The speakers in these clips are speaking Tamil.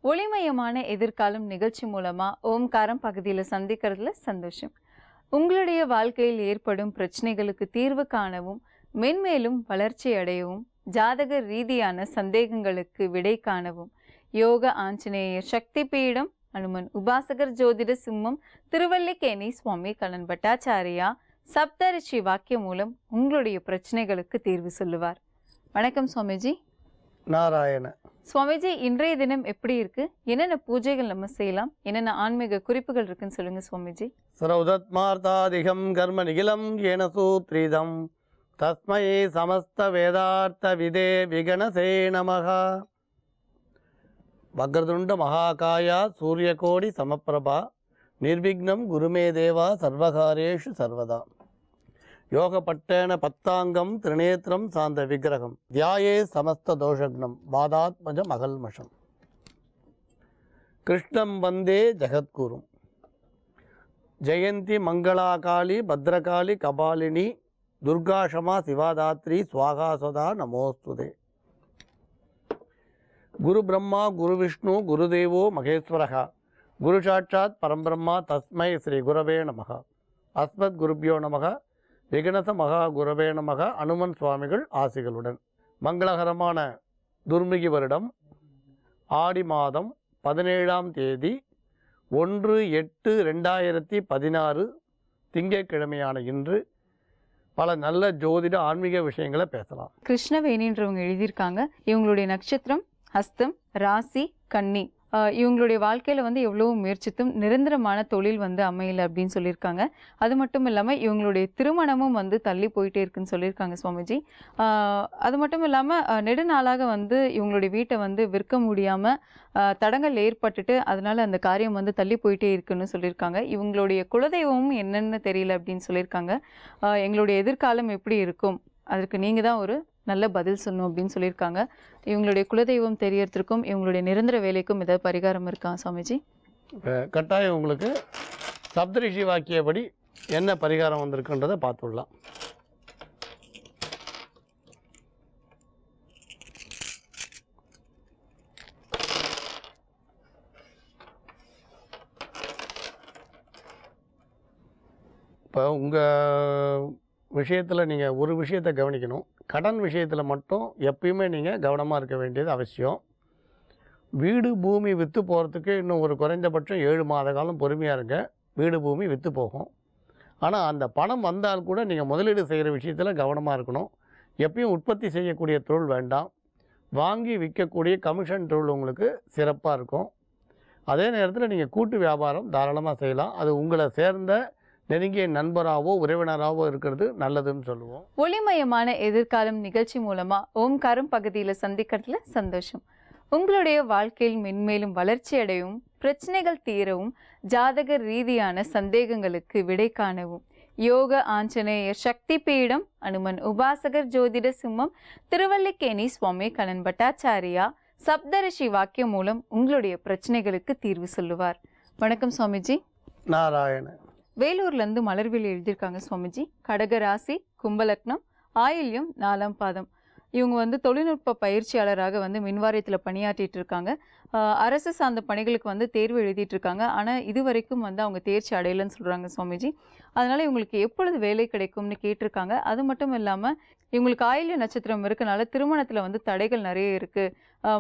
ஒளிமயமான எதிர்காலம் நிகழ்ச்சி மூலமா ஓம்காரம் பகுதியில் சந்திக்கிறதுல சந்தோஷம். உங்களுடைய வாழ்க்கையில் ஏற்படும் பிரச்சனைகளுக்கு தீர்வு காணவும், மென்மேலும் வளர்ச்சி அடையவும், ஜாதக ரீதியான சந்தேகங்களுக்கு விடை காணவும், யோக ஆஞ்சநேயர் சக்தி பீடம், அனுமன் உபாசகர் ஜோதிட சிம்மம், திருவல்லிக்கேணி சுவாமி கலன் பட்டாச்சாரியா சப்தரிஷி வாக்கியம் மூலம் உங்களுடைய பிரச்சனைகளுக்கு தீர்வு சொல்லுவார். வணக்கம் சுவாமிஜி. நாராயண. சுவாமிஜி, இன்றைய தினம் எப்படி இருக்கு? என்னென்ன பூஜைகள் நம்ம செய்யலாம்? என்னென்ன ஆன்மீக குறிப்புகள் இருக்குன்னு சொல்லுங்க சுவாமிஜி. சரௌதத்மார்த்தாதிகம் கர்ம நிகிலம் ஏன சூத்ரிதம் தஸ்மை சமஸ்த வேதார்த்த விதே விகணசே நமஹ. வக்ரதுண்ட மகாகாயா சூரியகோடி சமப்பிரபா நிர்விக்னம் குருமே தேவா சர்வகாரேஷு சர்வதா. யோகப்பட்டேன பத்தாங்கம் திரிநேத்திரம் சாந்த விக்கிரகம் தியாயே சமஸ்த தோஷக்னம் பாதாத்மஜம் அகல்மஷம். கிருஷ்ணம் வந்தே ஜெகத்குரும். ஜெயந்தி மங்களாகாளி பத்ரகாளி கபாலினி துர்காஷமா சிவாதாத்ரி ஸ்வாகாசதா நமோஸ்துதே. குரு பிரம்மா குரு விஷ்ணு குருதேவோ மகேஸ்வரஹ குரு சாட்சாத் பரம்பிரம்மா தஸ்மை ஸ்ரீ குரவே நமக. அஸ்மத் குருபியோ நமக. விகணச மகா குரவே நமக. அனுமன் சுவாமிகள் ஆசிகளுடன். மங்களகரமான துர்மிகி வருடம் ஆடி மாதம் 17ஆம் தேதி 1/8/2016 திங்கட்கிழமையான இன்று பல நல்ல ஜோதிட ஆன்மீக விஷயங்களை பேசலாம். கிருஷ்ணவேணின்றவங்க எழுதியிருக்காங்க, இவங்களுடைய நட்சத்திரம் ஹஸ்தம், ராசி கன்னி. இவங்களுடைய வாழ்க்கையில் எவ்வளோ முயற்சித்தும் நிரந்தரமான தொழில் அமையலை அப்படின்னு சொல்லியிருக்காங்க. அது மட்டும் இல்லாமல் இவங்களுடைய திருமணமும் தள்ளி போயிட்டே இருக்குன்னு சொல்லியிருக்காங்க சுவாமிஜி. அது மட்டும் இல்லாமல் நெடுநாளாக இவங்களுடைய வீட்டை விற்க முடியாமல் தடங்கள் ஏற்பட்டுட்டு அதனால அந்த காரியம் தள்ளி போயிட்டே இருக்குன்னு சொல்லியிருக்காங்க. இவங்களுடைய குலதெய்வமும் என்னென்னு தெரியல அப்படின்னு சொல்லியிருக்காங்க. எங்களுடைய எதிர்காலம் எப்படி இருக்கும், அதற்கு நீங்கள் தான் ஒரு நல்ல பதில் சொல்லணும் அப்படின்னு சொல்லியிருக்காங்க. இவங்களுடைய குலதெய்வம் தெரியறதுக்கும் இவங்களுடைய நிரந்தர வேலைக்கும் ஏதாவது பரிகாரம் இருக்கா சுவாமிஜி? கட்டாயம் உங்களுக்கு சப்தரிஷி வாக்கியப்படி என்ன பரிகாரம் வந்திருக்குன்றதை பார்த்துடலாம். இப்போ உங்கள் விஷயத்தில் நீங்கள் ஒரு விஷயத்தை கவனிக்கணும். கடன் விஷயத்தில் மட்டும் எப்பயுமே நீங்கள் கவனமாக இருக்க வேண்டியது அவசியம். வீடு பூமி விற்று போகிறதுக்கு இன்னும் ஒரு குறைந்தபட்சம் 7 மாத காலம் பொறுமையாக இருங்க. வீடு பூமி விற்று போகும். ஆனால் அந்த பணம் வந்தால் கூட நீங்கள் முதலீடு செய்கிற விஷயத்தில் கவனமாக இருக்கணும். எப்பயும் உற்பத்தி செய்யக்கூடிய தொழில் வேண்டாம். வாங்கி விற்கக்கூடிய கமிஷன் தொழில் உங்களுக்கு சிறப்பாக இருக்கும். அதே நேரத்தில் நீங்கள் கூட்டு வியாபாரம் தாராளமாக செய்யலாம். அது உங்களை சேர்ந்த நெருங்கிய நண்பராகவோ உறவினராகவோ இருக்கிறது நல்லதுன்னு சொல்லுவோம். ஒளிமயமான எதிர்காலம் நிகழ்ச்சி மூலமா ஓம்காரம் பகுதியில் சந்திக்கிறதுல சந்தோஷம். உங்களுடைய வாழ்க்கையில் மென்மேலும் வளர்ச்சி அடையவும், பிரச்சனைகள் தீரவும், ஜாதக ரீதியான சந்தேகங்களுக்கு விடை காணவும், யோக ஆஞ்சநேயர் சக்தி பீடம், அனுமன் உபாசகர் ஜோதிட சிம்மம், திருவல்லிக்கேணி சுவாமி கலன் பட்டாச்சாரியா சப்தரிஷி வாக்கியம் மூலம் உங்களுடைய பிரச்சனைகளுக்கு தீர்வு சொல்லுவார். வணக்கம் சுவாமிஜி. நாராயண. வேலூர்லேருந்து மலர்விழி எழுதியிருக்காங்க சுவாமிஜி. கடகராசி, கும்பலக்னம், ஆயில்யம் 4ஆம் பாதம். இவங்க தொழில்நுட்ப பயிற்சியாளராக மின்வாரியத்தில் பணியாற்றிட்டு இருக்காங்க. அரசு சார்ந்த பணிகளுக்கு தேர்வு எழுதிட்டு இருக்காங்க. ஆனால் இது வரைக்கும் அவங்க தேர்ச்சி அடையலைன்னு சொல்கிறாங்க சுவாமிஜி. அதனால் இவங்களுக்கு எப்பொழுது வேலை கிடைக்கும்னு கேட்டிருக்காங்க. அது மட்டும் இல்லாமல் இவங்களுக்கு ஆயில்ய நட்சத்திரம் இருக்கனால திருமணத்தில் தடைகள் நிறைய இருக்குது.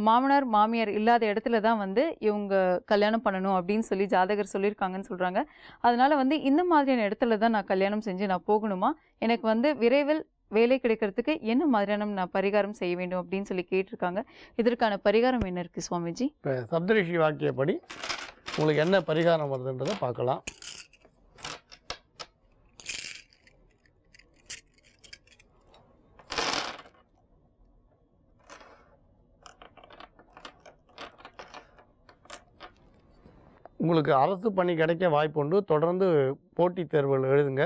மாமனார் மாமியார் இல்லாத இடத்துல தான் இவங்க கல்யாணம் பண்ணணும் அப்படின்னு சொல்லி ஜாதகர் சொல்லியிருக்காங்கன்னு சொல்கிறாங்க. அதனால் இந்த மாதிரியான இடத்துல தான் நான் கல்யாணம் செஞ்சு நான் போகணுமா, எனக்கு விரைவில் வேலை கிடைக்கிறதுக்கு என்ன மாதிரியான நான் பரிகாரம் செய்ய வேண்டும் அப்படின்னு சொல்லி கேட்டிருக்காங்க. இதற்கான பரிகாரம் என்ன இருக்குது சுவாமிஜி? இப்போ சப்தரிஷி வாக்கியப்படி உங்களுக்கு என்ன பரிகாரம் வருதுன்றதை பார்க்கலாம். உங்களுக்கு அரசு பணி கிடைக்க வாய்ப்பு உண்டு. தொடர்ந்து போட்டித் தேர்வுகள் எழுதுங்க.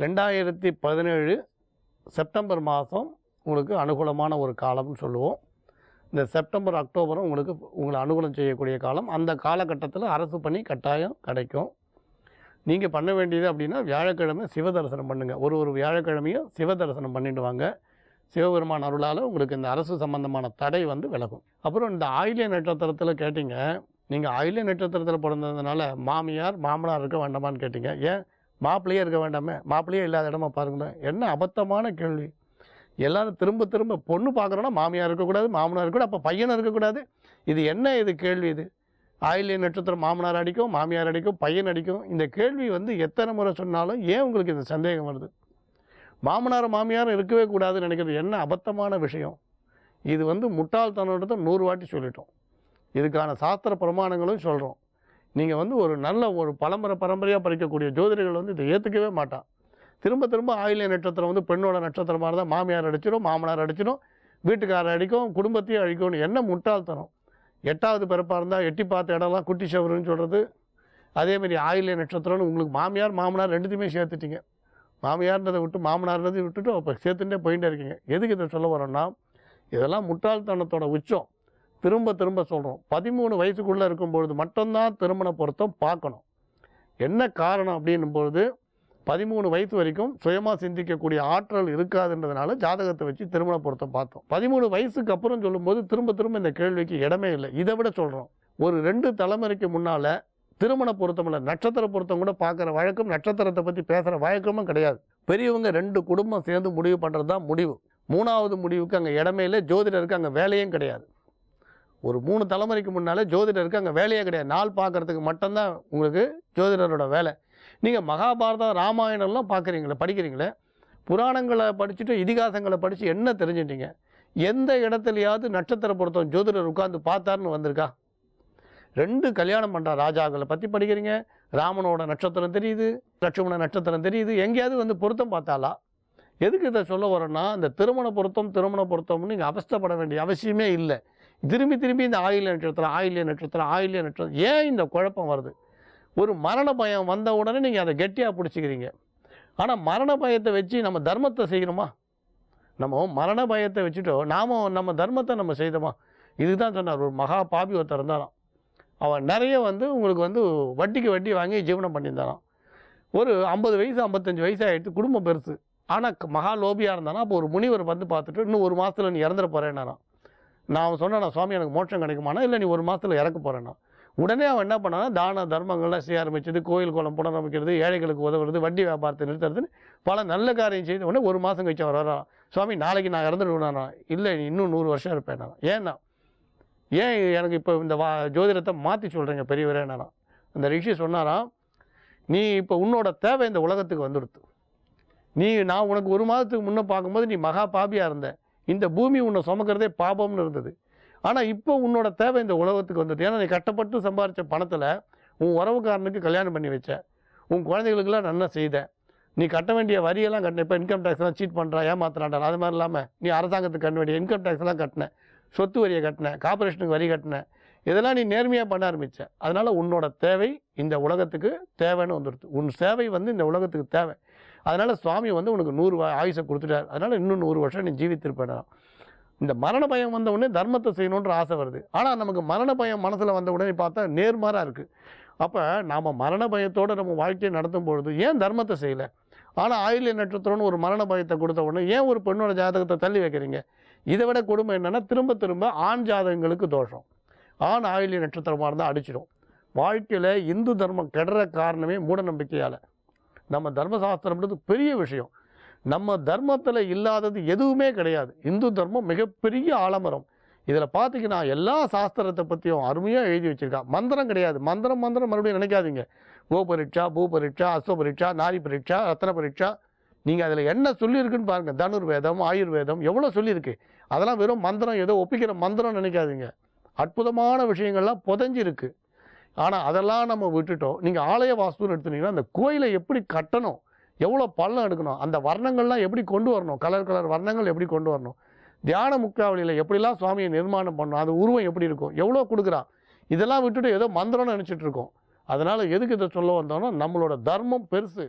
2017 செப்டம்பர் மாதம் உங்களுக்கு அனுகூலமான ஒரு காலம்னு சொல்லுவோம். இந்த செப்டம்பர் அக்டோபரும் உங்களை அனுகூலம் செய்யக்கூடிய காலம். அந்த காலகட்டத்தில் அரசு பணி கட்டாயம் கிடைக்கும். நீங்கள் பண்ண வேண்டியது அப்படின்னா வியாழக்கிழமை சிவ தரிசனம் பண்ணுங்கள். ஒரு வியாழக்கிழமையும் சிவ தரிசனம் பண்ணிட்டு வாங்க. சிவபெருமான் அருளால் உங்களுக்கு இந்த அரசு சம்பந்தமான தடை வந்து விலகும். அப்புறம் இந்த ஆயில்ய நட்சத்திரத்தில் கேட்டிங்க, நீங்கள் ஆயில்ய நட்சத்திரத்தில் பிறந்ததுனால மாமியார் மாமனார் இருக்க வேண்டாமான்னு கேட்டிங்க. ஏன் மாப்பிள்ளையே இருக்க வேண்டாமே? மாப்பிள்ளையே இல்லாத இடமா பாருங்களேன். என்ன அபத்தமான கேள்வி. எல்லாரும் திரும்ப திரும்ப பொண்ணு பார்க்குறோன்னா மாமியார் இருக்கக்கூடாது, மாமனார் இருக்கக்கூடாது, அப்போ பையனும் இருக்கக்கூடாது. இது என்ன இது கேள்வி? இது ஆயில்ய நட்சத்திரம் மாமனார் அடிக்கும், மாமியார் அடிக்கும், பையன் அடிக்கும். இந்த கேள்வி வந்து எத்தனை முறை சொன்னாலும் ஏன் உங்களுக்கு இந்த சந்தேகம் வருது? மாமனார் மாமியாரும் இருக்கவே கூடாதுன்னு நினைக்கிறது என்ன அபத்தமான விஷயம். இது வந்து முட்டாள்தனத்தை 100 வாட்டி சொல்லிட்டோம். இதுக்கான சாஸ்திர பிரமாணங்களும் சொல்கிறோம். நீங்கள் வந்து ஒரு நல்ல ஒரு பரம்பரையாக படிக்கக்கூடிய ஜோதிடர்கள் வந்து இதை ஏற்றுக்கவே மாட்டான். திரும்ப திரும்ப ஆயில்ய நட்சத்திரம் வந்து பெண்ணோட நட்சத்திரமாக இருந்தால் மாமியார் அடிச்சிடும், மாமனார் அடிச்சிடும், வீட்டுக்காரர் அடிக்கும், குடும்பத்தையும் அழிக்கும்னு என்ன முட்டாள்தனம். 8வது பிறப்பாக இருந்தால் எட்டி பார்த்த இடம்லாம் குட்டி சவருன்னு சொல்கிறது. அதேமாதிரி ஆயில்ய நட்சத்திரம்னு உங்களுக்கு மாமியார் மாமனார் ரெண்டுத்தையுமே சேர்த்துட்டீங்க. மாமியார்ன்றதை விட்டு மாமனார்ன்றதை விட்டுட்டு அப்போ சேர்த்துட்டே போயிட்டே இருக்கீங்க. எதுக்கு இதை சொல்ல வரோன்னா, இதெல்லாம் முட்டாள்தனத்தோட உச்சம். திரும்ப திரும்ப சொல்கிறோம். 13 வயசுக்குள்ளே இருக்கும்பொழுது மட்டும்தான் திருமண பொருத்தம் பார்க்கணும். என்ன காரணம் அப்படின்னும்பொழுது 13 வயசு வரைக்கும் சுயமாக சிந்திக்கக்கூடிய ஆற்றல் இருக்காதுன்றதுனால ஜாதகத்தை வச்சு திருமண பொருத்தம் பார்த்தோம். 13 வயசுக்கு அப்புறம் சொல்லும்போது திரும்ப திரும்ப இந்த கேள்விக்கு இடமே இல்லை. இதை விட சொல்கிறோம், ஒரு 2 தலைமுறைக்கு முன்னால் திருமண பொருத்தம் இல்லை, நட்சத்திர பொருத்தம் கூட பார்க்குற வழக்கம், நட்சத்திரத்தை பற்றி பேசுகிற வழக்கமும் கிடையாது. பெரியவங்க 2 குடும்பம் சேர்ந்து முடிவு பண்ணுறது தான் முடிவு. 3வது முடிவுக்கு அங்கே இடமே இல்லை. ஜோதிடருக்கு அங்கே வேலையும் கிடையாது. ஒரு 3 தலைமுறைக்கு முன்னால் ஜோதிடருக்கு அங்கே வேலையே கிடையாது. நாள் பார்க்குறதுக்கு மட்டும்தான் உங்களுக்கு ஜோதிடரோட வேலை. நீங்கள் மகாபாரதம் ராமாயணம்லாம் படிக்கிறீங்களே, புராணங்களை படிச்சுட்டு இதிகாசங்களை படித்து என்ன தெரிஞ்சுட்டீங்க? எந்த இடத்துலையாவது நட்சத்திர பொருத்தம் ஜோதிடர் உட்காந்து பார்த்தாருன்னு வந்திருக்கா? 2 கல்யாணம் பண்ணுற ராஜாக்களை பற்றி படிக்கிறீங்க, ராமனோட நட்சத்திரம் தெரியுது, லட்சுமண நட்சத்திரம் தெரியுது, எங்கேயாவது வந்து பொருத்தம் பார்த்தாலா? எதுக்கு இதை சொல்ல வரோன்னா, இந்த திருமண பொருத்தம்னு நீங்கள் அவஸ்தைப்பட வேண்டிய அவசியமே இல்லை. திரும்பி திரும்பி இந்த ஆயில்ய நட்சத்திரம் ஏன் இந்த குழப்பம் வருது? ஒரு மரண பயம் வந்த உடனே நீங்கள் அதை கெட்டியாக பிடிச்சிக்கிறீங்க. ஆனால் மரண பயத்தை வச்சு நம்ம தர்மத்தை செய்கிறோமா? நம்ம மரண பயத்தை வச்சுட்டோம் நம்ம தர்மத்தை நம்ம செய்தோமா? இதுக்கு தான் சொன்னார். ஒரு மகா பாபி ஒருத்தர் இருந்தாராம். அவன் நிறைய வந்து உங்களுக்கு வந்து வட்டிக்கு வட்டி வாங்கி ஜீவனம் பண்ணியிருந்தாராம். ஒரு 50 வயசு 55 வயசு ஆகிடுச்சு, குடும்பம் பெருசு. ஆனால் மகா லோபியாக இருந்தானா. அப்போ ஒரு முனிவர் வந்து பார்த்துட்டு, இன்னும் 1 மாதத்தில் நீ இறந்துட போகிறேன்னாராம். நான் சொன்னேன், சுவாமி எனக்கு மோட்சம் கிடைக்குமானா? இல்லை, நீ 1 மாதத்தில் இறக்க போகிறேன்னா. உடனே அவன் என்ன பண்ணானா, தான தர்மங்கள்லாம் செய்ய ஆரம்பிச்சது, கோயில் குளம் புனரமைக்கிறது, ஏழைகளுக்கு உதவுறது, வட்டி வியாபாரத்தை நிறுத்துறதுன்னு பல நல்ல காரியம் செய்த உடனே 1 மாதம் கழிச்சு அவர் வரான். சுவாமி நாளைக்கு நான் இறந்துடுவேனா? இல்லை, நீ இன்னும் 100 வருஷம் இருப்பேன். ஏன்னா ஏன் எனக்கு இப்போ இந்த ஜோதிடத்தை மாற்றி சொல்கிறீங்க பெரியவரே? அந்த ரிஷி சொன்னாராம், நீ இப்போ உன்னோட தேவை இந்த உலகத்துக்கு வந்துடுத்து. நான் உனக்கு 1 மாதத்துக்கு முன்னே பார்க்கும்போது நீ மகா பாபியாக இருந்த, இந்த பூமி உன்னை சுமக்கிறதே பாபம்னு இருந்தது. ஆனால் இப்போ உன்னோட தேவை இந்த உலகத்துக்கு வந்துடுது. ஏன்னா நீ கஷ்டப்பட்டு சம்பாதிச்ச பணத்தில் உன் உறவுக்காரனுக்கு கல்யாணம் பண்ணி வச்ச, உன் குழந்தைகளுக்கெல்லாம் நன்மை செய்த, நீ கட்ட வேண்டிய வரியெல்லாம் கட்டின. இப்போ இன்கம் டேக்ஸ்லாம் சீட் பண்ணுறா, ஏமாத்துறாண்டா. அது மாதிரி இல்லாமல் நீ அரசாங்கத்துக்கு கட்ட வேண்டிய இன்கம் டேக்ஸ்லாம் கட்டின, சொத்து வரியை கட்டின, கார்பரேஷனுக்கு வரி கட்டின, இதெல்லாம் நீ நேர்மையாக பண்ண ஆரம்பித்த. அதனால் உன்னோட தேவை இந்த உலகத்துக்கு தேவைன்னு வந்துடுது. உன் சேவை வந்து இந்த உலகத்துக்கு தேவை. அதனால் சுவாமி வந்து உனக்கு 100 ஆயுசை கொடுத்துட்டார். அதனால் இன்னும் 100 வருஷம் நீ ஜீவித்திருப்பேன். இந்த மரண பயம் வந்த உடனே தர்மத்தை செய்யணுன்ற ஆசை வருது. ஆனால் நமக்கு மரண பயம் மனசில் வந்த உடனே பார்த்தா நேர்மாறாக இருக்குது. அப்போ நாம் மரண பயத்தோடு நம்ம வாழ்க்கையை நடத்தும் பொழுது ஏன் தர்மத்தை செய்யலை? ஆனால் ஆயில்ய நட்சத்திரம்னு ஒரு மரண பயத்தை கொடுத்த உடனே ஏன் ஒரு பெண்ணோட ஜாதகத்தை தள்ளி வைக்கிறீங்க? இதை விட கொடுமை என்னென்னா, திரும்ப திரும்ப ஆண் ஜாதகங்களுக்கு தோஷம். ஆண் ஆயில்ய நட்சத்திரமாக இருந்தால் அடிச்சிடும். வாழ்க்கையில் இந்து தர்மம் கெடுற காரணமே மூட நம்பிக்கையால். நம்ம தர்மசாஸ்திரம்ன்றது பெரிய விஷயம். நம்ம தர்மத்தில் இல்லாதது எதுவுமே கிடையாது. இந்து தர்மம் மிகப்பெரிய ஆலமரம். இதில் பார்த்தீங்கன்னா எல்லா சாஸ்திரத்தை பற்றியும் அருமையாக எழுதி வச்சுருக்கா. மந்திரம் கிடையாது. மந்திரம் மறுபடியும் நினைக்காதீங்க. கோ பரீட்சா, பூ பரீட்சா, அஸ்வ பரீட்சா, நாரி பரீட்சா, ரத்ன பரீட்சா, நீங்கள் அதில் என்ன சொல்லியிருக்குன்னு பாருங்கள். தனுர்வேதம், ஆயுர்வேதம் எவ்வளோ சொல்லியிருக்கு. அதெல்லாம் வெறும் மந்திரம், ஏதோ ஒப்பிக்கிற மந்திரம் நினைக்காதீங்க. அற்புதமான விஷயங்கள்லாம் புதஞ்சிருக்கு. ஆனால் அதெல்லாம் நம்ம விட்டுட்டோம். நீங்கள் ஆலய வாஸ்துன்னு எடுத்துனீங்கன்னா அந்த கோயிலை எப்படி கட்டணும், எவ்வளோ பள்ளம் எடுக்கணும், அந்த வர்ணங்கள்லாம் எப்படி கொண்டு வரணும், கலர் வர்ணங்கள் எப்படி கொண்டு வரணும், தியான முக்தாவளியில் எப்படிலாம் சுவாமியை நிர்மாணம் பண்ணணும், அது உருவம் எப்படி இருக்கும், எவ்வளோ கொடுக்குறான். இதெல்லாம் விட்டுட்டு ஏதோ மந்திரம்னு நினச்சிட்டு இருக்கோம். அதனால் எதுக்கு இதை சொல்ல வந்தோம்னா, நம்மளோட தர்மம் பெருசு.